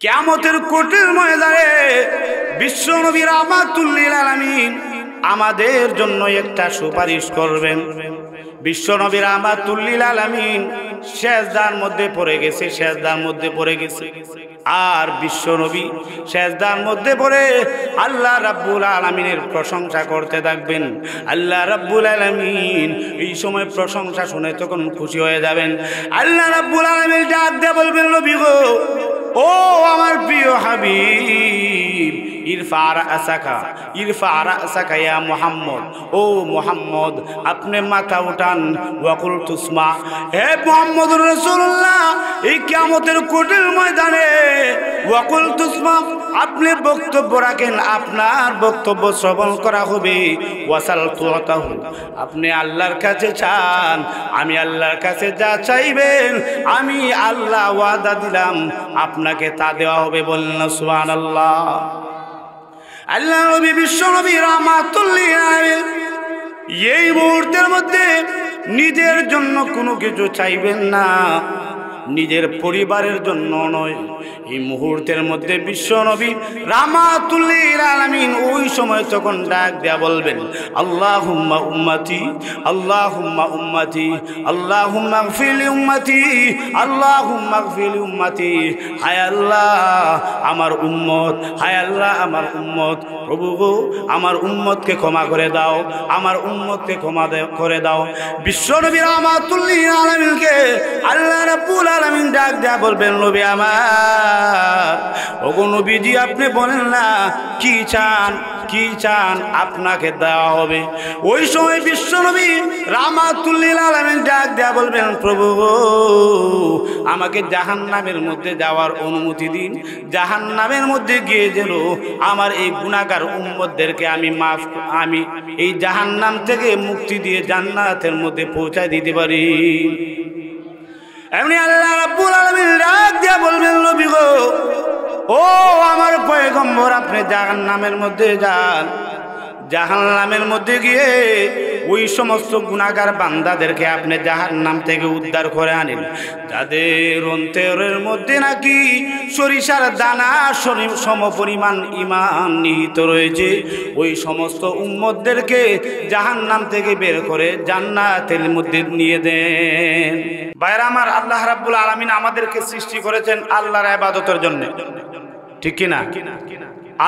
কিয়ামতের কঠিন ময়দানে বিশ্বনবী রাহমাতুল লিল আলামিন আমাদের জন্য একটা সুপারিশ করবেন। বিশ্বনবী রাহমাতুল লিল আলামিন সেজদার মধ্যে পড়ে গেছে আর বিশ্বনবী সেজদার মধ্যে পড়ে আল্লাহ রাব্বুল আলামিনের প্রশংসা করতে থাকবেন। আল্লাহ রাব্বুল আলামিন এই সময় প্রশংসা শুনে তখন খুশি হয়ে যাবেন। আল্লাহ রাব্বুল আলামিন ডাক দিয়ে বলবেন, নবী গো, ও আমার প্রিয় হাবিব, ইরফা রাসাকা ইয়া মুহাম্মদ, ও মুহাম্মদ আপনি মাথা উঠান। ওয়াকুল তুসমা, হে মুহাম্মদুর রাসূলুল্লাহ, এই কিয়ামতের কঠিন ময়দানে ওয়াকুল তুসমা আপনি বক্তব্য রাখেন, আপনার বক্তব্য শ্রবণ করা হবে। ওয়াসাল তুতাহু, আপনি আল্লাহর কাছে চান, আমি আল্লাহর কাছে যা চাইবেন আমি আল্লাহ ওয়াদা দিলাম আপনাকে তা দেওয়া হবে। বললেন সুবহানাল্লাহ। আল্লাহ নবী বিশ্বনবী রাহমাতুল লিল আলামিন এই মুহূর্তের মধ্যে নিজের জন্য কোনো কিছু চাইবেন না, নিজের পরিবারের জন্য নয়। এই মুহূর্তের মধ্যে বিশ্বনবী রাহমাতুল লিল আলামিন ওই সময় তখন ডাক দেয়া বলবেন, আল্লাহুম্মা উম্মতি, আল্লাহুম্মা উম্মতি, আল্লাহুম্মা গফির লি উম্মতি, আল্লাহুম্মা গফির লি উম্মতি। হায় আল্লাহ আমার উম্মত, হায় আল্লাহ আমার উম্মত, প্রভু গো আমার উম্মতকে ক্ষমা করে দাও, আমার উম্মতকে ক্ষমা করে দাও। বিশ্বনবী রাহমাতুল লিল আলামিনকে আল্লাহ রাব্বুল আলামিন ডাক দেয়া বলবেন, নবী আমার, ওগো নবীজি আপনি বলেন না কি চান, কি চান আপনাকে দেওয়া হবে। ওই সময় বিশ্বনবী রাহমাতুল লিল আলামিন ডাক দেয়া বলবেন, প্রভু আমাকে জাহান্নামের মধ্যে যাওয়ার অনুমতি দিন, জাহান্নামের মধ্যে গিয়ে যেন আমার এই গুনাহগার উম্মতদেরকে আমি এই জাহান্নাম থেকে মুক্তি দিয়ে জান্নাতের মধ্যে পৌঁছায় দিতে পারি। এমনি আল্লাহ রাব্বুল আলামিন ডাক দিয়া বলবেন, নবী গো, ও আমার পয়গম্বর আপনি জাহান্নামের মধ্যে যান, জাহান্নামের মধ্যে গিয়ে ওই সমস্ত গুনাহগার বান্দাদেরকে আপনি জাহান্নাম থেকে উদ্ধার করে আনেন, যাদের অন্তরের মধ্যে নাকি সরিষার দানা সমপরিমাণ ঈমান নিহিত রয়েছে। ওই সমস্ত উম্মতদেরকে জাহান্নাম থেকে বের করে জান্নাতের মধ্যে নিয়ে দেন। ভাইরা আমার, আল্লাহ রাব্বুল আলামিন আমাদেরকে সৃষ্টি করেছেন আল্লাহর ইবাদতের জন্য, ঠিক কি না?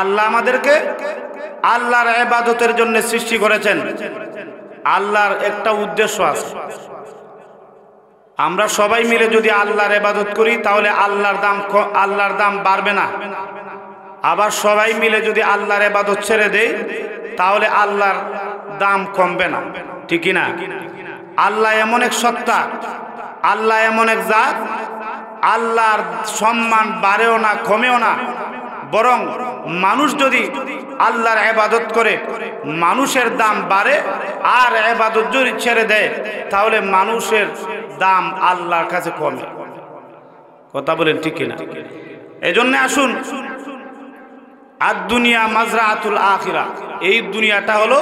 আল্লাহ আমাদেরকে আল্লাহর ইবাদতের জন্য সৃষ্টি করেছেন। আল্লাহর একটা উদ্দেশ্য আছে, আমরা সবাই মিলে যদি আল্লাহর ইবাদত করি তাহলে আল্লাহর দাম বাড়বে না। আবার সবাই মিলে যদি আল্লাহর ইবাদত ছেড়ে দেই তাহলে আল্লাহর দাম কমবে না, ঠিক কি না? আল্লাহ এমন এক সত্তা, আল্লাহ এমন এক জাত, আল্লাহর সম্মান বাড়েও না কমেও না, বরং মানুষ যদি আল্লাহর ইবাদত করে মানুষের দাম বাড়ে, আর ইবাদত যদি ছেড়ে দেয় তাহলে মানুষের দাম আল্লাহর কাছে কমে। কথা বলেন ঠিক কিনা? এজন্য আসুন, আর দুনিয়া মাজরাতুল আখিরা, এই দুনিয়াটা হলো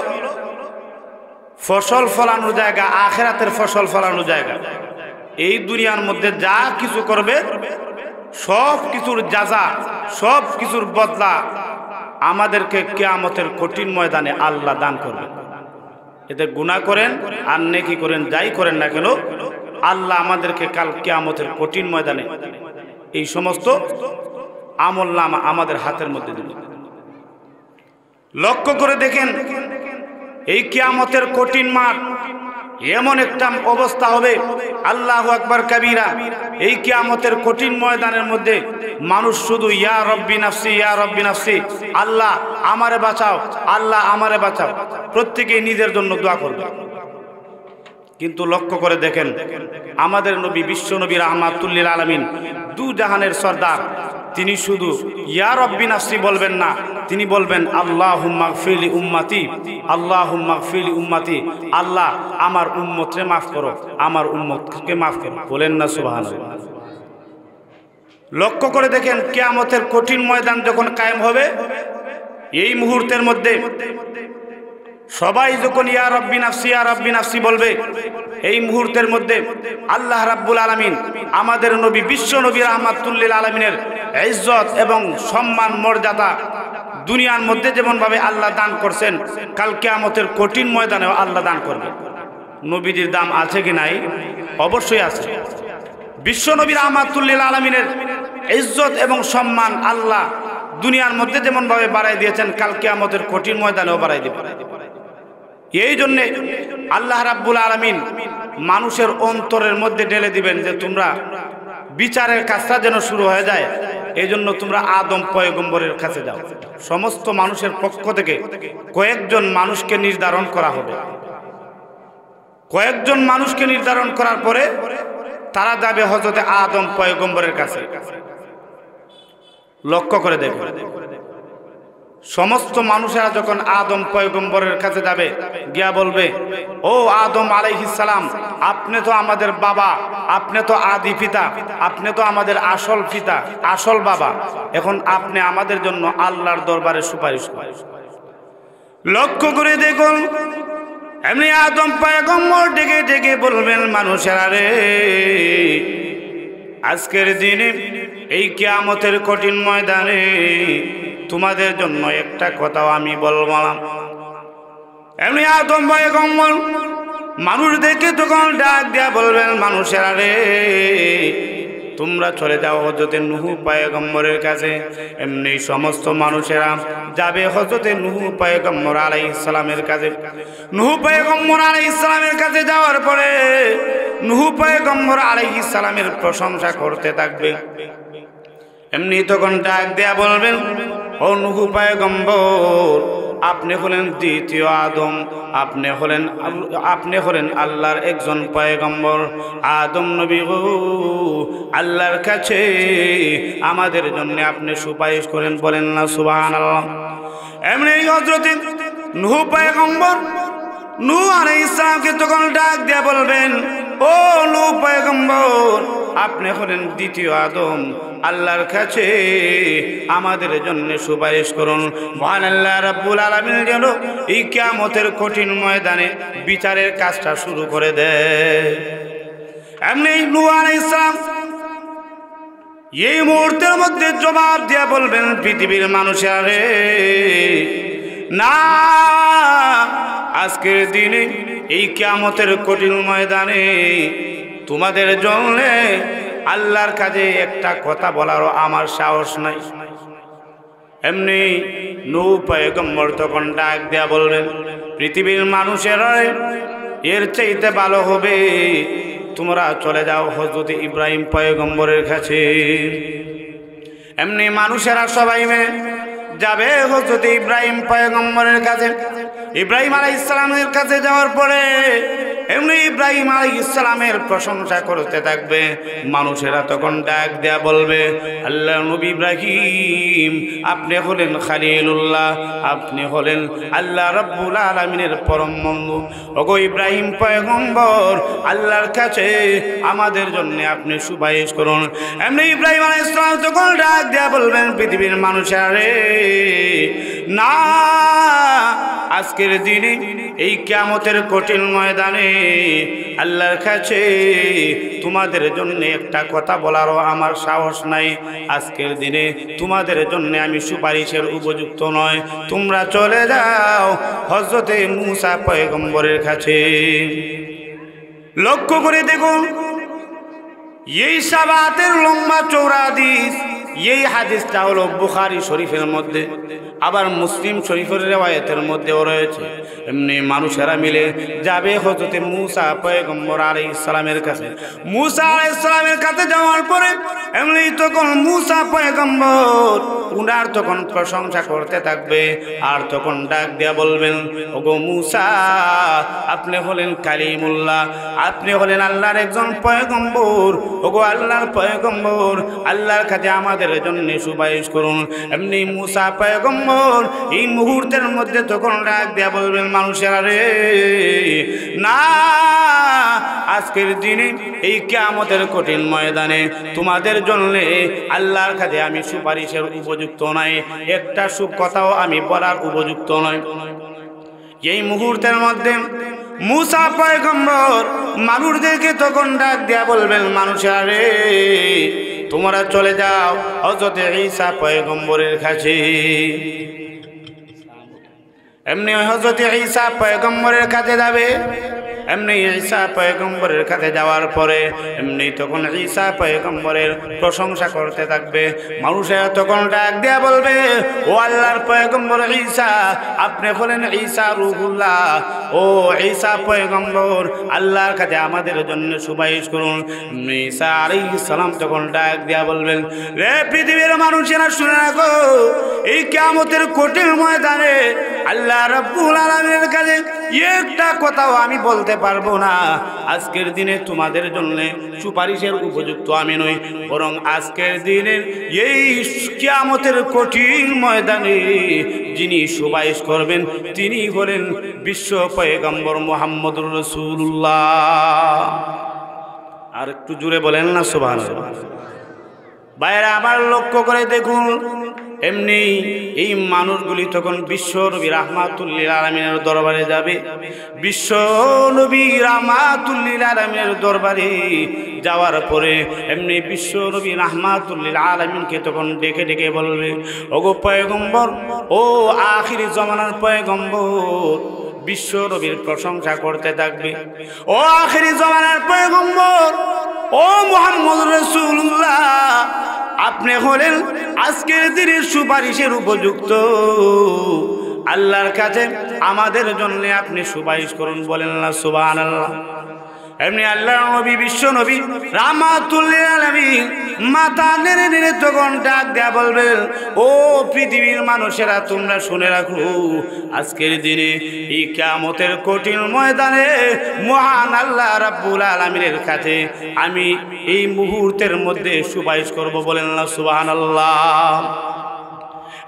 ফসল ফলানোর জায়গা, আখিরাতের ফসল ফলানোর জায়গা। এই দুনিয়ার মধ্যে যা কিছু করবে সব কিছুর যাজা, সব কিছুর বদলা আমাদেরকে কিয়ামতের কঠিন ময়দানে আল্লাহ দান করবে। এতে গুনাহ করেন আর নেকি করেন, যাই করেন না কেন, আল্লাহ আমাদেরকে কাল কিয়ামতের কঠিন ময়দানে এই সমস্ত আমলনামা আমাদের হাতের মধ্যে দিবেন। লক্ষ্য করে দেখেন, এই কিয়ামতের কঠিন মাঠ এমন একটা অবস্থা হবে, আল্লাহু আকবার কাবীরা। এই কিয়ামতের কঠিন ময়দানের মধ্যে মানুষ শুধু ইয়া রব্বি নাফসি, ইয়া রব্বি নাফসি, আল্লাহ আমারে বাঁচাও, আল্লাহ আমারে বাঁচাও, প্রত্যেকেই নিজের জন্য দোয়া করবে। কিন্তু লক্ষ্য করে দেখেন, আমাদের নবী বিশ্বনবী রাহমাতুল লিল আলামিন, দু জাহানের সরদার, তিনি শুধু ইয়া রব্বি নাফসি বলবেন না, তিনি বলবেন আল্লাহুম্মা গফির লি উম্মতি, আল্লাহুম্মা গফির লি উম্মতি, আল্লাহ আমার উম্মতকে মাফ করো, আমার উম্মতকে মাফ করো। বলেন না সুবহানাল্লাহ। লক্ষ্য করে দেখেন, কিয়ামতের কঠিন ময়দান যখন কায়েম হবে, এই মুহূর্তের মধ্যে সবাই যখন ইয়া রাব্বি নাফসি বলবে, এই মুহূর্তের মধ্যে আল্লাহ রাব্বুল আলামিন আমাদের নবী, বিশ্ব নবী রাহমাতুল লিল আলামিনের ইজ্জত এবং সম্মান মর্যাদা দুনিয়ার মধ্যে যেমন ভাবে আল্লাহ দান করছেন, কাল কিয়ামতের কঠিন ময়দানেও আল্লাহ দান করবে। নবীজির দাম আছে কি নাই? অবশ্যই আছে। বিশ্ব নবী রাহমাতুল লিল আলামিনের ইজ্জত এবং সম্মান আল্লাহ দুনিয়ার মধ্যে যেমন ভাবে বাড়াই দিয়েছেন, কাল কিয়ামতের কঠিন ময়দানেও বাড়াই দিবেন। এই জন্যে আল্লাহ রাব্বুল আলামিন মানুষের অন্তরের মধ্যে ঢেলে দিবেন যে তোমরা বিচারের কাজটা যেন শুরু হয়ে যায়, এই জন্য তোমরা আদম পয়গম্বরের কাছে যাও। সমস্ত মানুষের পক্ষ থেকে কয়েকজন মানুষকে নির্ধারণ করা হবে। কয়েকজন মানুষকে নির্ধারণ করার পরে তারা যাবে হযরতে আদম পয়গম্বরের কাছে। লক্ষ্য করে দেখো, সমস্ত মানুষেরা যখন আদম পয়গম্বরের কাছে যাবে, গিয়া বলবে, ও আদম আলাইহিস সালাম, আপনি তো আমাদের বাবা, আপনি তো আদি পিতা, আপনি তো আমাদের আসল পিতা, আসল বাবা, এখন আপনি আমাদের জন্য আল্লাহর দরবারে সুপারিশ করেন। লক্ষ্য করে দেখুন, এমনি আদম পয়গম্বর ডেকে ডেকে বলবেন, মানুষেরা রে, আজকের দিনে এই কিয়ামতের কঠিন ময়দানে তোমাদের জন্য একটা কথাও আমি বলবো না। এমনি আদম পয়গম্বর মানুষ দেখে তখন ডাক দিয়া বলবেন, মানুষেরা রে, তোমরা চলে যাও হযরতে নূহ পয়গম্বরের কাছে। এমনি সমস্ত মানুষেরা যাবে হযরতে নূহ পয়গম্বর আলাইহিস সালামের কাছে। নূহ পয়গম্বর আলাইহিস সালামের কাছে যাওয়ার পরে নূহ পয়গম্বর আলাইহিস সালামের প্রশংসা করতে থাকবে। এমনি তখন ডাক দেয়া বলবেন, ও নূহ পয়গম্বর, আপনি হলেন দ্বিতীয় আদম, আপনি হলেন আল্লাহর একজন পয়গম্বর। আদম নবী গো, আল্লাহর কাছে আমাদের জন্য আপনি সুপারিশ করেন, বলেন না সুবহানাল্লাহ। এমনি হযরতে নূহ পয়গম্বর নূহ আলাইহিস সালামকে তখন ডাক দিয়ে বলবেন, ও নূহ পয়গম্বর, আপনি হলেন দ্বিতীয় আদম, আল্লাহর কাছে আমাদের জন্য সুপারিশ করুন। মহান আল্লাহ রাব্বুল আলামিন যেন এই কিয়ামতের কঠিন ময়দানে বিচারের কাজটা শুরু করে দেয়। এমনি নূহ আলাইহিস সালাম এই মুহূর্তের মধ্যে জবাব দিয়া বলবেন, পৃথিবীর মানুষেরা রে, না, আজকের দিনে এই কিয়ামতের কঠিন ময়দানে তোমাদের জন্য আল্লাহর কাছে একটা কথা বলারও আমার সাহস নাই। এমনি নূহ পয়গম্বর তখন ডাক দেয়া বলবেন, পৃথিবীর মানুষেরা, এর চাইতে ভালো হবে তোমরা চলে যাও হযরতে ইব্রাহিম পয়গম্বরের কাছে। এমনি মানুষেরা সবাই যাবে হযরতে ইব্রাহিম পয়গম্বরের কাছে। ইব্রাহিম আলাইহিস সালামের কাছে যাওয়ার পরে এমনি ইব্রাহিম আলাইহিস সালামের প্রশংসা করতে থাকবে। মানুষেরা তখন ডাক দেয়া বলবে, আল্লাহ নবী ইব্রাহিম, আপনি হলেন খলিলুল্লাহ, আপনি হলেন আল্লাহ রাব্বুল আলামিনের পরম বন্ধু। ওগো ইব্রাহিম পয়গম্বর, আল্লাহর কাছে আমাদের জন্য আপনি সুপারিশ করুন। এমনি ইব্রাহিম আলাইহিস সালাম তখন ডাক দেয়া বলবেন, পৃথিবীর মানুষেরা রে, না, আজকের দিনে এই কিয়ামতের কঠিন ময়দানে আল্লাহর কাছে তোমাদের জন্য একটা কথা বলারও আমার সাহস নাই। আজকের দিনে তোমাদের জন্য আমি সুপারিশের উপযুক্ত নয়, তোমরা চলে যাও হযরতে মূসা পয়গম্বরের কাছে। লক্ষ্য করে দেখুন, এই সাবাতের লম্বা চৌড়া হাদিস, এই হাদিসটা হলো বুখারী শরীফের মধ্যে, আবার মুসলিম শরীফের রিওয়ায়াতের মধ্যেও রয়েছে। এমনি মানুষেরা মিলে যাবে হযরতে মূসা পয়গম্বর আলাইহিস সালামের কাছে। মূসা আলাইহিস সালামের কাছে যাওয়ার পরে এমনি তখন মূসা পয়গম্বর উনার তখন প্রশংসা করতে থাকবে, আর তখন ডাক দিয়া বলবেন, ওগো মূসা, আপনি হলেন কালিমুল্লাহ, আপনি হলেন আল্লাহর একজন পয়গম্বর। ওগো আল্লাহর পয়গম্বর, আল্লাহর কাছে আমাদের জন্য সুপারিশ করুন। এমনি মূসা পয়গম্বর এই মুহূর্তের মধ্যে তখন ডাক দিয়া বলবেন, মানুষেরা রে, না, আজকের দিনে এই কিয়ামতের কঠিন ময়দানে তোমাদের জন্য আল্লাহর কাছে আমি সুপারিশের উপযুক্ত নাই, একটা কথাও আমি বলার উপযুক্ত নয়। এই মুহূর্তের মধ্যে মুসা পয়গম্বর মানুষদেরকে তখন ডাক দিয়া বলবেন, মানুষেরা রে, তোমরা চলে যাও হযরত ঈসা পয়গম্বরের কাছে। এমনি হযরত ঈসা পয়গম্বরের কাছে যাবে। এমনি ঈসা পয়গম্বরের কাছে যাওয়ার পরে এমনি তখন ঈসা পয়গম্বরের প্রশংসা করতে থাকবে। মানুষেরা তখন ডাক দিয়া বলবে, ও আল্লাহর পয়গম্বর ঈসা, আপনি বলেন ঈসা রূহুল্লাহ, ও ঈসা পয়গম্বর, আল্লাহর কাছে আমাদের জন্য সুপারিশ করুন। ঈসা আলাইহিস সালাম তখন ডাক দিয়া বলবেন, রে পৃথিবীর মানুষেরা শুনে রাখো, এই কিয়ামতের কঠিন ময়দানে আল্লাহ রাব্বুল আলামিনের কাছে একটা কথাও আমি বলতে পারবো না। আজকের দিনে তোমাদের জন্য সুপারিশের উপযুক্ত আমি নই, বরং আজকের দিনের এই কিয়ামতের কঠিন ময়দানে যিনি সুপারিশ করবেন তিনি হলেন বিশ্ব পয়গম্বর মুহাম্মদুর রাসূলুল্লাহ। আর একটু জোরে বলেন না সুবহানাল্লাহ। বাইরে আবার লক্ষ্য করে দেখুন, এমনি এই মানুষগুলি তখন বিশ্ব নবী রাহমাতুল লিল আলামিনের দরবারে যাবে। বিশ্ব নবী রাহমাতুল লিল আলামিনের দরবারে যাওয়ার পরে এমনি বিশ্ব নবী রাহমাতুল লিল আলামিনকে তখন ডেকে ডেকে বলবে, ওগো পয়গম্বর, ও আখিরি জামানার পয়গম্বর, বিশ্ব নবীর প্রশংসা করতে থাকবে। ও আখিরি জামানার পয়গম্বর, ও মুহাম্মদুর রাসূলুল্লাহ, আপনি হলেন আজকের দিনের সুপারিশের উপযুক্ত। আল্লাহর কাছে আমাদের জন্য আপনি সুপারিশ করুন, বলেন না সুবহানাল্লাহ। এমনি আল্লাহর নবী বিশ্ব নবী রাহমাতুল লিল আলামিন মাথা নেড়ে নেড়ে তখন ডাক দেয়া বলবেন, ও পৃথিবীর মানুষেরা তোমরা শুনে রাখো, আজকের দিনে এই কিয়ামতের কঠিন ময়দানে মহান আল্লাহ রাব্বুল আলামিনের কাছে আমি এই মুহূর্তের মধ্যে সুপারিশ করব, বলেন না সুবহানাল্লাহ।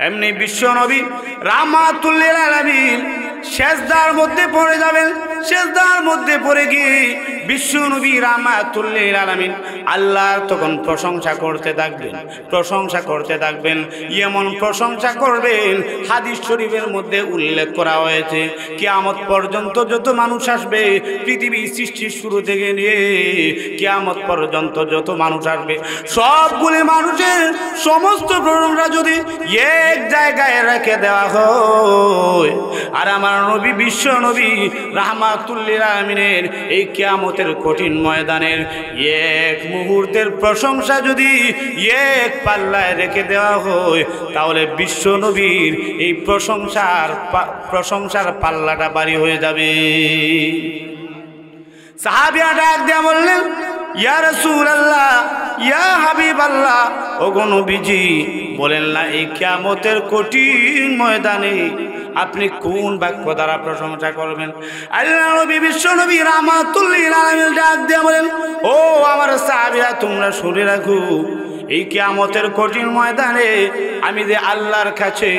এমনি বিশ্ব নবী রাহমাতুল লিল আলামিন সেজদার মধ্যে পড়ে যাবেন। সেজদার মধ্যে পড়ে গিয়ে বিশ্ব নবী রাহমাতুল লিল আলামিন আল্লাহর তখন প্রশংসা করতে থাকবেন, প্রশংসা করতে থাকবেন। এমন প্রশংসা করবেন, হাদিস শরীফের মধ্যে উল্লেখ করা হয়েছে, কিয়ামত পর্যন্ত যত মানুষ আসবে, পৃথিবী সৃষ্টির শুরু থেকে নিয়ে কিয়ামত পর্যন্ত যত মানুষ আসবে, সবগুলি মানুষের সমস্ত প্রশংসা যদি এক জায়গায় রেখে দেওয়া হয়, আর আমার নবী বিশ্ব নবী রাহমাতুল লিল আলামিনের এই কিয়ামতের কঠিন ময়দানের এক মুহূর্তের প্রশংসা যদি এক পাল্লায় রেখে দেওয়া হয়, তাহলে বিশ্ব নবীর এই প্রশংসার পাল্লাটা ভারী হয়ে যাবে। সাহাবীরা ডাক দিয়া বললেন, ইয়া রাসূলুল্লাহ, ইয়া হাবিবাল্লাহ, ওগো নবীজি, বলেন না এই কিয়ামতের কঠিন ময়দানে আপনি কোন বাক্য দ্বারা প্রশংসা করবেন? আল্লাহ নবী বিশ্ব নবী রাহমাতুল লিল আলামিন ডাক দিয়া বলেন, ও আমার সাহাবীরা তোমরা শুনে রাখো, এই কিয়ামতের কঠিন ময়দানে আমি যে আল্লাহর কাছে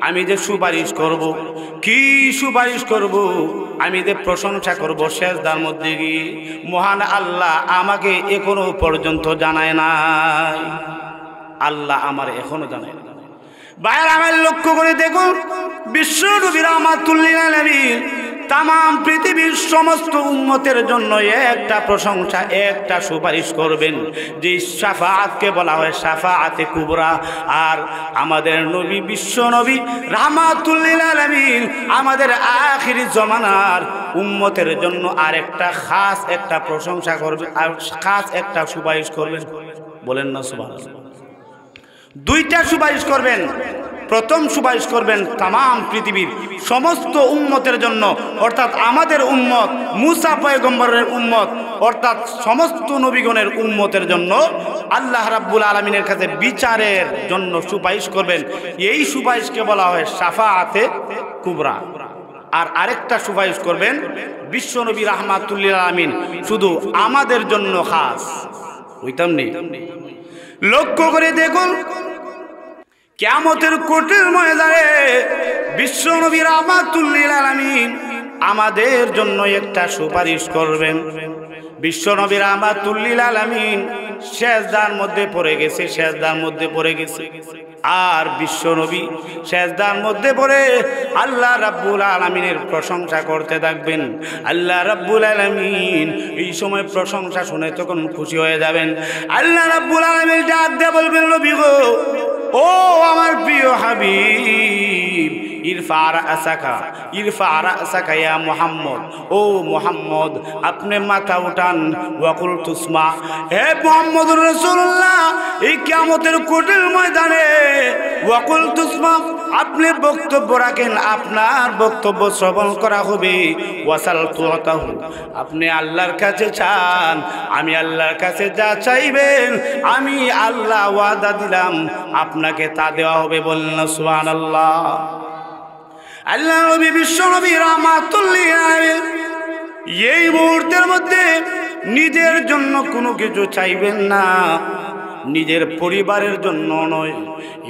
আমি যে সুপারিশ করব, কি সুপারিশ করব? আমি যে প্রশংসা করব সেজদার মধ্যে গিয়ে, মহান আল্লাহ আমাকে এখনো পর্যন্ত জানায় নাই। আল্লাহ আমার এখনো জানায় না। বাইরে আমার লক্ষ্য করে দেখুন, বিশ্ব নবী রাহমাতুল লিল আলামিন তাম পৃথিবীর সমস্ত উম্মতের জন্য একটা প্রশংসা, একটা সুপারিশ করবেন, যে শাফাআতকে বলা হয় শাফাআতে কুবরা। আর আমাদের নবী বিশ্ব নবী রাহমাতুল লিল আলামিন আমাদের আখিরি জামানার উম্মতের জন্য আর একটা খাস একটা প্রশংসা করবেন, আর খাস একটা সুপারিশ করবেন, বলেন না সুবহানাল্লাহ। দুইটা সুপারিশ করবেন। প্রথম সুপারিশ করবেন তাম পৃথিবীর সমস্ত উম্মতের জন্য, অর্থাৎ আমাদের উম্মত, মুসা পয়গম্বরের উম্মত, অর্থাৎ সমস্ত নবীগণের উম্মতের জন্য আল্লাহ রাব্বুল আলামিনের কাছে বিচারের জন্য সুপারিশ করবেন। এই সুপারিশকে বলা হয় শাফাআতে কুবরা। আর আরেকটা সুপারিশ করবেন বিশ্ব নবী রাহমাতুল লিল আলামিন শুধু আমাদের জন্য খাস। ওইটাম নেই। লক্ষ্য করে দেখুন, কিয়ামতের কঠিন ময়দানে বিশ্ব নবী রাহমাতুল লিল আলামিন আমাদের জন্য একটা সুপারিশ করবেন। বিশ্বনবী রাহমাতুল লিল আলামিন সেজদার মধ্যে পড়ে গেছে, সেজদার মধ্যে পড়ে গেছে। আর বিশ্বনবী সেজদার মধ্যে পড়ে আল্লাহ রাব্বুল আলামিনের প্রশংসা করতে থাকবেন। আল্লাহ রাব্বুল আলামিন এই সময় প্রশংসা শুনে তখন খুশি হয়ে যাবেন। আল্লাহ রাব্বুল আলামিন ডাক দিয়ে বলবেন, নবী গো, ও আমার প্রিয় হাবিব, ইরফা রাসাকা ইয়া মুহাম্মদ, ও মুহাম্মদ আপনি মাথা উঠান। ওয়াকুল তুসমা, হে মুহাম্মদুর রাসূলুল্লাহ, এই কিয়ামতের কঠিন ময়দানে ওয়াকুল তুসমা আপনি বক্তব্য রাখেন, আপনার বক্তব্য শ্রবণ করা হবে। ওয়াসাল তুতাহু, আপনি আল্লাহর কাছে চান, আমি আল্লাহর কাছে যা চাইবেন আমি আল্লাহ ওয়াদা দিলাম আপনাকে তা দেওয়া হবে। বললেন সুবহানাল্লাহ। আল্লাহ নবী বিশ্বনবী রাহমাতুল লিল আলামিন এই মুহূর্তের মধ্যে নিজের জন্য কোনো কিছু চাইবেন না, নিজের পরিবারের জন্য নয়।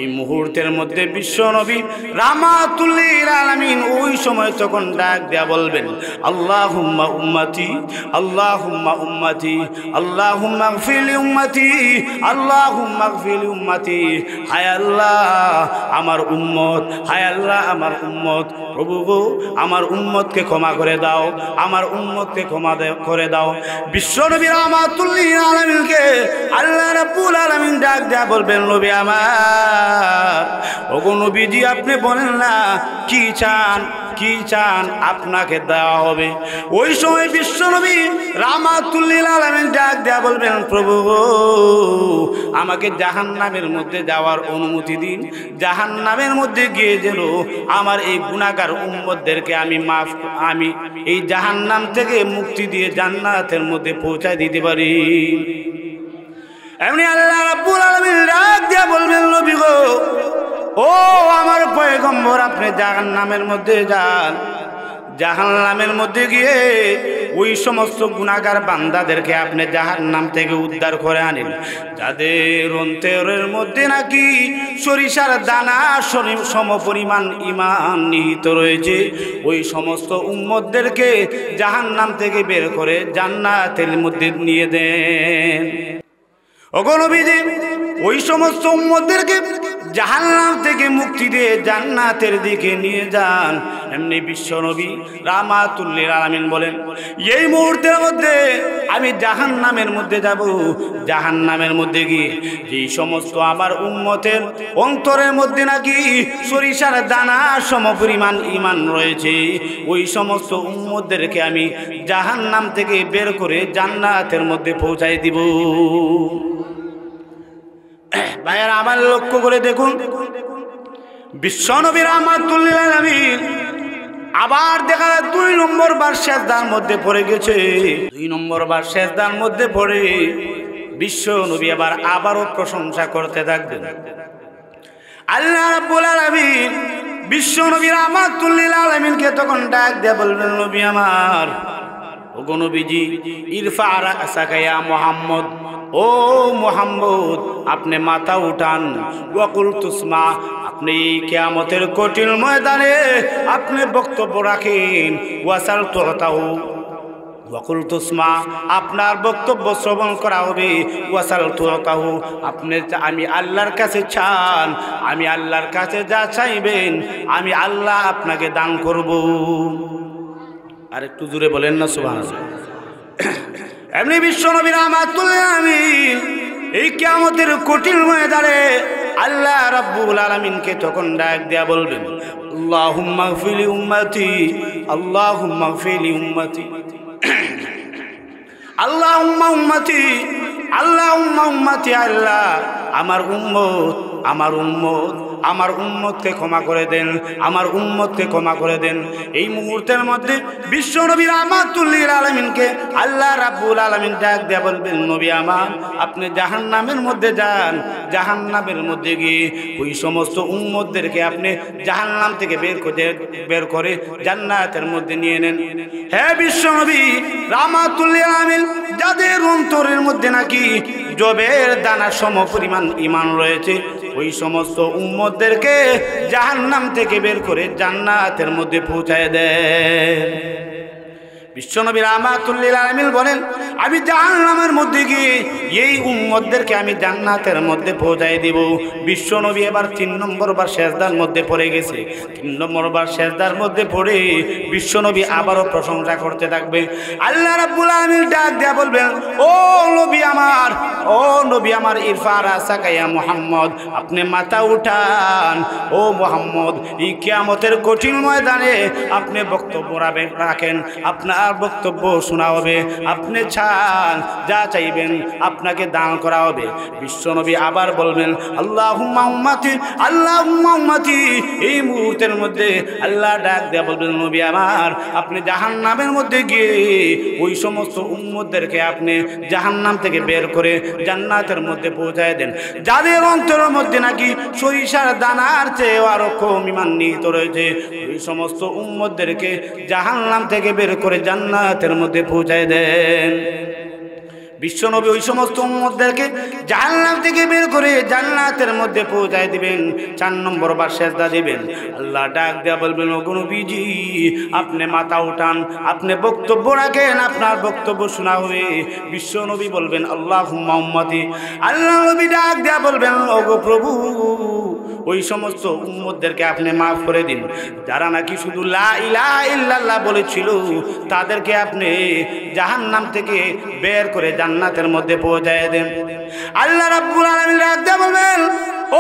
এই মুহূর্তের মধ্যে বিশ্বনবী রাহমাতুল লিল আলামিন ওই সময় তখন ডাক দেয়া বলবেন, আল্লাহুম্মা উম্মতি, আল্লাহুম্মা উম্মতি, আল্লাহুম্মা গফির লি উম্মতি, আল্লাহুম্মা গফির লি উম্মতি। হায় আল্লাহ আমার উম্মত, হায় আল্লাহ আমার উম্মত, প্রভু গো আমার উম্মতকে ক্ষমা করে দাও, আমার উম্মতকে ক্ষমা করে দাও। বিশ্বনবী রাহমাতুল লিল আলামিনকে আল্লাহ রাব্বুল আলামিন ডাক দেয়া বলবেন, নবী আমার, ওগো নবীজি আপনি বলেন না কি চান, কি চান আপনাকে দেওয়া হবে। ওই সময় বিশ্বনবী রাহমাতুল লিল আলামিন ডাক দেয়া বলবেন, প্রভু আমাকে জাহান্নামের মধ্যে যাওয়ার অনুমতি দিন, জাহান্নামের মধ্যে গিয়ে যেন আমার এই গুনাহগার উম্মতদেরকে আমি এই জাহান্নাম থেকে মুক্তি দিয়ে জান্নাতের মধ্যে পৌঁছায় দিতে পারি। এমনি আল্লাহ রাব্বুল আলামিন ডাক দিয়া বলবেন, নবী গো, ও আমার পয়গম্বর আপনি জাহান্নামের মধ্যে যান, জাহান্নামের মধ্যে গিয়ে ওই সমস্ত গুনাহগার বান্দাদেরকে আপনি জাহান্নাম থেকে উদ্ধার করে আনেন, যাদের অন্তরের মধ্যে নাকি সরিষার দানা সমপরিমাণ ঈমান নিহিত রয়েছে। ওই সমস্ত উম্মতদেরকে জাহান্নাম থেকে বের করে জান্নাতের মধ্যে নিয়ে দেন। ওগো নবীজি ওই সমস্ত উম্মতদেরকে জাহান্নাম থেকে মুক্তি দিয়ে জান্নাতের দিকে নিয়ে যান। এমনি বিশ্বনবী রাহমাতুল লিল আলামিন বলেন, এই মুহূর্তের মধ্যে আমি জাহান্নামের মধ্যে যাব, জাহান্নামের মধ্যে গিয়ে যেই সমস্ত আমার উম্মতের অন্তরের মধ্যে নাকি সরিষার দানা সমপরিমাণ ঈমান রয়েছে, ওই সমস্ত উম্মতদেরকে আমি জাহান্নাম থেকে বের করে জান্নাতের মধ্যে পৌঁছায় দিব। ভাইয়ারা আমার লক্ষ্য করে দেখুন, বিশ্বনবী রাহমাতুল লিল আলামিন আবার দেখা যায় 2 নম্বর বার সেজদার মধ্যে পড়ে গেছে। 2 নম্বর বার সেজদার মধ্যে পড়ে বিশ্বনবী আবারও প্রশংসা করতে থাকবেন। আল্লাহ রাব্বুল আলামিন বিশ্বনবী রাহমাতুল লিল আলামিনকে তখন ডাক দিয়ে বলবেন, নবী আমার, ওগো নবীজি ইরফা রাসাকা ইয়া মুহাম্মদ, ও মুহাম্মদ আপনি মাথা উঠান। ওয়াকুল তুসমা, আপনি কিয়ামতের কঠিন ময়দানে আপনি বক্তব্য রাখেন। ওয়াসাল তুতাহু, ওয়াকুল তুসমা আপনার বক্তব্য শ্রবণ করা হবে। ওয়াসাল তুতাহু, আপনি আমি আল্লাহর কাছে চান, আমি আল্লাহর কাছে যা চাইবেন আমি আল্লাহ আপনাকে দান করব। আর একটু জোরে বলেন না সুবহানাল্লাহ। এমনি বিশ্বনবী রাহমাতুল লিল আলামিন এই কিয়ামতের কঠিন ময়দানে আল্লাহ রাব্বুল আলামিনকে তখন ডাক দেয়া বলবেন, আল্লাহুম্মা গফির লি উম্মতি, আল্লাহুম্মা গফির লি উম্মতি, আল্লাহুম্মা উম্মতি, আল্লাহুম্মা উম্মতি। আল্লাহ আমার উম্মত, আমার উম্মত, আমার উম্মতকে ক্ষমা করে দেন, আমার উম্মতকে ক্ষমা করে দেন। এই মুহূর্তের মধ্যে বিশ্বনবী রাহমাতুল লিল আলামিনকে আল্লাহ রাব্বুল আলামিন ডাক দেয়া বলবেন, নবী আমার, আপনি জাহান্নামের মধ্যে যান, জাহান্নামের মধ্যে গিয়ে ওই সমস্ত উম্মতদেরকে আপনি জাহান্নাম থেকে বের করে জান্নাতের মধ্যে নিয়ে নেন। হে বিশ্বনবী রাহমাতুল লিল আলামিন, যাদের অন্তরের মধ্যে নাকি জবের দানা সমপরিমাণ ঈমান রয়েছে, ওই সমস্ত উম্মতদেরকে জাহান্নাম থেকে বের করে জান্নাতের মধ্যে পৌঁছায় দেন। বিশ্বনবী রাহমাতুল লিল আলামিন বলেন, আমি জাহান্নামের মধ্যে গিয়ে এই উম্মতদেরকে আমি জান্নাতের মধ্যে পৌঁছায় দিব। বিশ্বনবী এবার 3 নম্বর বার সিজদার মধ্যে পড়ে গেছে। 3 নম্বর বার সিজদার মধ্যে পড়ে বিশ্বনবী আবারও প্রশংসা করতে থাকবে। আল্লাহ রাব্বুল আলামিন ডাক দেয়া বলবেন, ও নবী আমার, ও নবী আমার, ইরফা রাসাকা ইয়া মুহাম্মদ, আপনি মাথা উঠান ও মুহাম্মদ। এই কিয়ামতের কঠিন ময়দানে আপনি বক্তব্য রাখেন, আপনার বক্তব্য শোনা হবে, আপনি চান যা চাইবেন আপনাকে দান করা হবে। বিশ্বনবী আবার বলবেন, আল্লাহুম্মা উম্মতি, আল্লাহুম্মা উম্মতি। এই মুহূর্তের মধ্যে আল্লাহ ডাক দেয়া বলবেন, নবী আমার, আপনি জাহান্নামের মধ্যে গিয়ে ওই সমস্ত উম্মতদেরকে আপনি জাহান্নাম থেকে বের করে জান্নাতের মধ্যে পৌঁছায় দেন, যাদের অন্তরের মধ্যে নাকি সরিষার দানার চেয়ে আরো কম ঈমান নিহিত রয়েছে। ওই সমস্ত উম্মতদেরকে জাহান্নাম থেকে বের করে জান্নাতের মধ্যে পৌঁছায় দেন। বিশ্বনবী ওই সমস্ত উম্মতদেরকে জাহান্নাম থেকে বের করে জান্নাতের মধ্যে পৌঁছায় দিবেন। 4 নম্বর বার সিজদা দিবেন। আল্লাহ ডাক দেয়া বলবেন, ও নবীজি, আপনি মাথা উঠান, আপনি বক্তব্য রাখেন, আপনার বক্তব্য শোনা হবে। বিশ্বনবী বলবেন, আল্লাহুম্মা উম্মতি। আল্লাহ নবী ডাক দেয়া বলবেন, ওগো প্রভু, ওই সমস্ত উম্মতদেরকে আপনি মাফ করে দিন যারা নাকি শুধু লা ইলাহা ইল্লাল্লাহ বলেছিল, তাদেরকে আপনি জাহান্নাম থেকে বের করে জান্নাতের মধ্যে পৌঁছায় দেন। আল্লাহ রাব্বুল আলামিন ডাক দিয়ে বলবেন,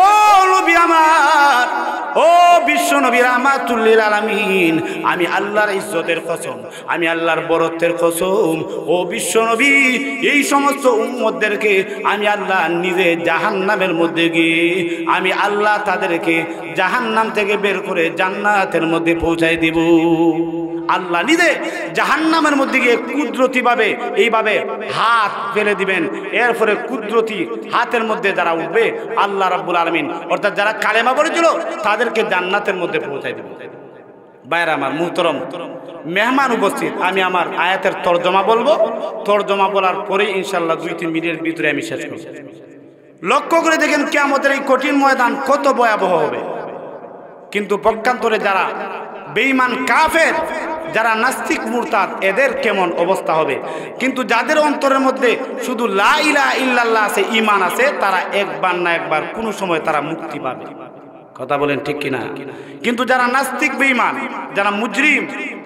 ও নবী আমার, ও বিশ্ব নবী রাহমাতুল লিল আলামিন, আমি আল্লাহর ইজ্জতের কসম, আমি আল্লাহর বরত্বের কসম, ও বিশ্ব নবী, এই সমস্ত উম্মতদেরকে আমি আল্লাহ নিজে জাহান্নামের মধ্যে গিয়ে আমি আল্লাহ তাদেরকে জাহান্নাম থেকে বের করে জান্নাতের মধ্যে পৌঁছায় দিব। আল্লাহ নিজে জাহান্নামের মধ্যে গিয়ে কুদরতিভাবে এইভাবে হাত ফেলে দিবেন, এরপরে কুদরতি হাতের মধ্যে যারা উঠবে আল্লাহ রাব্বুল আলামিন, অর্থাৎ যারা কালেমা পড়েছিল তাদেরকে জান্নাতের মধ্যে পৌঁছায় দিবেন। ভাইরা আমার মুহতরম মেহমান উপস্থিত, আমি আমার আয়াতের তর্জমা বলবো, তর্জমা বলার পরে ইনশাআল্লাহ 2-3 মিনিটের ভিতরে আমি শেষ করব। লক্ষ্য করে দেখেন কিয়ামতের এই কঠিন ময়দান কত ভয়াবহ হবে। কিন্তু পক্ষান্তরে যারা বেঈমান কাফের, যারা নাস্তিক মুরতাদ, এদের কেমন অবস্থা হবে। কিন্তু যাদের অন্তরের মধ্যে শুধু লা ইলাহা ইল্লাল্লাহ আছে, ঈমান আছে, তারা একবার না একবার কোনো সময় তারা মুক্তি পাবে। কথা বলেন ঠিক কিনা? কিন্তু যারা নাস্তিক বেঈমান, যারা মুজরিম,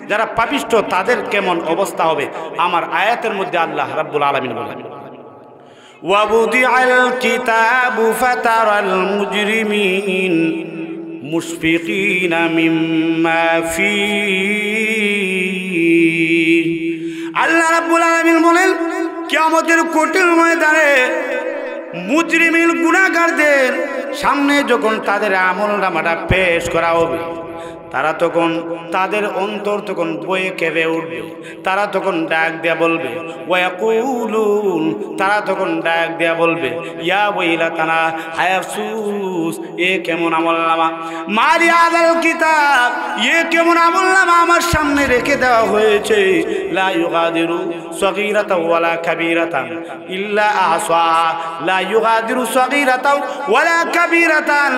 যারা পাপিষ্ঠ, তাদের কেমন অবস্থা হবে আমার আয়াতের মধ্যে আল্লাহ রাব্বুল আলামিন বলেন, ওয়াবুদিআল কিতাবু ফাতারাল মুজরিমিন মুশফিকিনা মিম্মা ফীহি। আল্লাহ রাব্বুল আলামিন বলেন, কিয়ামতের কঠিন ময়দানে মুজরিমিন গুনাহগারদের সামনে যখন তাদের আমলনামাটা পেশ করা হবে, তারা তখন তাদের অন্তর তখন বয়ে কেঁপে উঠবে। তারা তখন ডাক দেয়া বলবে, ওয়ায়াকুলুন, তারা তখন ডাক দেয়া বলবে, ইয়া ওয়াইলাতানা, হায় আফসোস, এ কেমন আমলনামা, মারি আদাল কিতাব, এ কেমন আমলনামা আমার সামনে রেখে দেওয়া হয়েছে। লা ইউগাদিরু সগীরাতাও ওয়ালা কাবীরাতান ইল্লা আহসাহা, লা ইউগাদিরু সগীরাতাও ওয়ালা কাবীরাতান,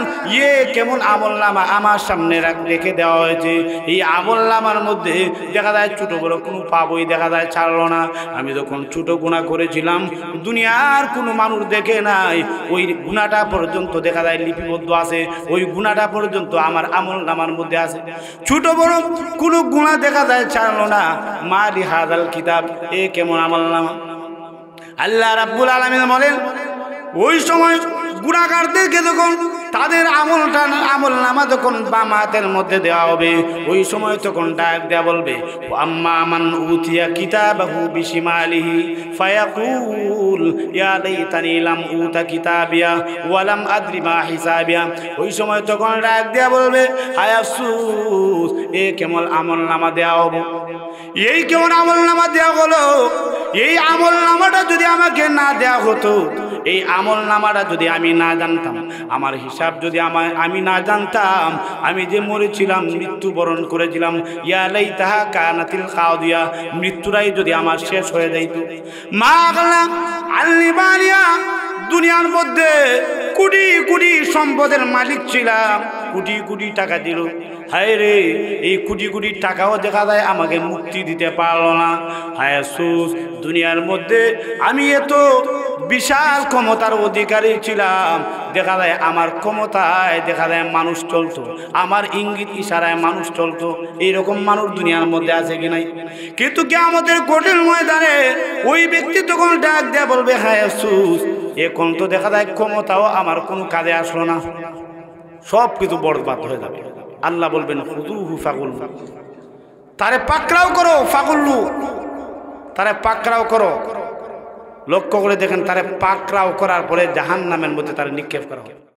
এ কেমন আমলনামা আমার সামনে রেখে দেওয়া হয়েছে। এই আমলনামার মধ্যে দেখা যায় ছোট বড় কোনো পাপই দেখা যায় ছাড়লো না। আমি যখন ছোট গুনাহ করেছিলাম, দুনিয়ার কোনো মানুষ দেখে নাই, ওই গুনাহটা পর্যন্ত দেখা যায় লিপিবদ্ধ আছে, ওই গুনাহটা পর্যন্ত আমার আমলনামার মধ্যে আছে। ছোট বড় কোনো গুনাহ দেখা যায় ছাড়লো না। মালি হাযাল কিতাব, এ কেমন আমলনামা। আল্লাহ রাব্বুল আলামিন বলেন, ওই সময় গুনাহগারদেরকে যখন তাদের আমলনামা যখন বাম হাতের মধ্যে দেওয়া হবে, ওই সময় তখন ডাক দেয়া বলবে, আম্মা মান উতিয়া কিতাবাহু বিশিমালিহি ফায়াকুল ইয়া লাইতানি লাম উতা কিতাবিয়া ওয়া লাম আদরি মা হিসাবিয়া। ওই সময় তখন ডাক দেয়া বলবে, হায় আফসোস, এ কেমন আমলনামা দেওয়া হবে, এই কেমন আমলনামা দেওয়া হলো। এই আমলনামাটা যদি আমাকে না দেওয়া হতো, এই আমলনামাটা যদি আমি না জানতাম, আমার হিসাব যদি আমি না জানতাম, আমি যে মরেছিলাম, মৃত্যুবরণ করেছিলাম, ইয়া লাইতাহা কানাতিল কাদিয়া, মৃত্যুরাই যদি আমার শেষ হয়ে যাইত। মা আগলা আল্লি বানিয়া, দুনিয়ার মধ্যে কোটি কোটি সম্পদের মালিক ছিলাম, কোটি কোটি টাকা দিল, হায় রে এই কোটি কোটি টাকাও দেখা যায় আমাকে মুক্তি দিতে পারলো না। হায় আফসোস, দুনিয়ার মধ্যে আমি এত বিশাল ক্ষমতার অধিকারী ছিলাম, দেখা যায় আমার ক্ষমতায় দেখা যায় মানুষ চলতো, আমার ইঙ্গিত ইশারায় মানুষ চলতো। এইরকম মানুষ দুনিয়ার মধ্যে আছে কি নাই? কিন্তু কিয়ামতের কঠিন ময়দানে ওই ব্যক্তি তখন ডাক দেয়া বলবে, হায় আফসোস, এখন তো দেখা যায় ক্ষমতাও আমার কোনো কাজে আসলো না, সব কিছু বরবাদ হয়ে যাবে। আল্লাহ বলবেন, খুযুহু ফাগুল্লু, তারে পাকড়াও করো, ফাগুল্লু, তারে পাকড়াও করো। লক্ষ্য করে দেখেন, তারে পাকড়াও করার পরে জাহান্নামের মধ্যে তারে নিক্ষেপ করা হবে।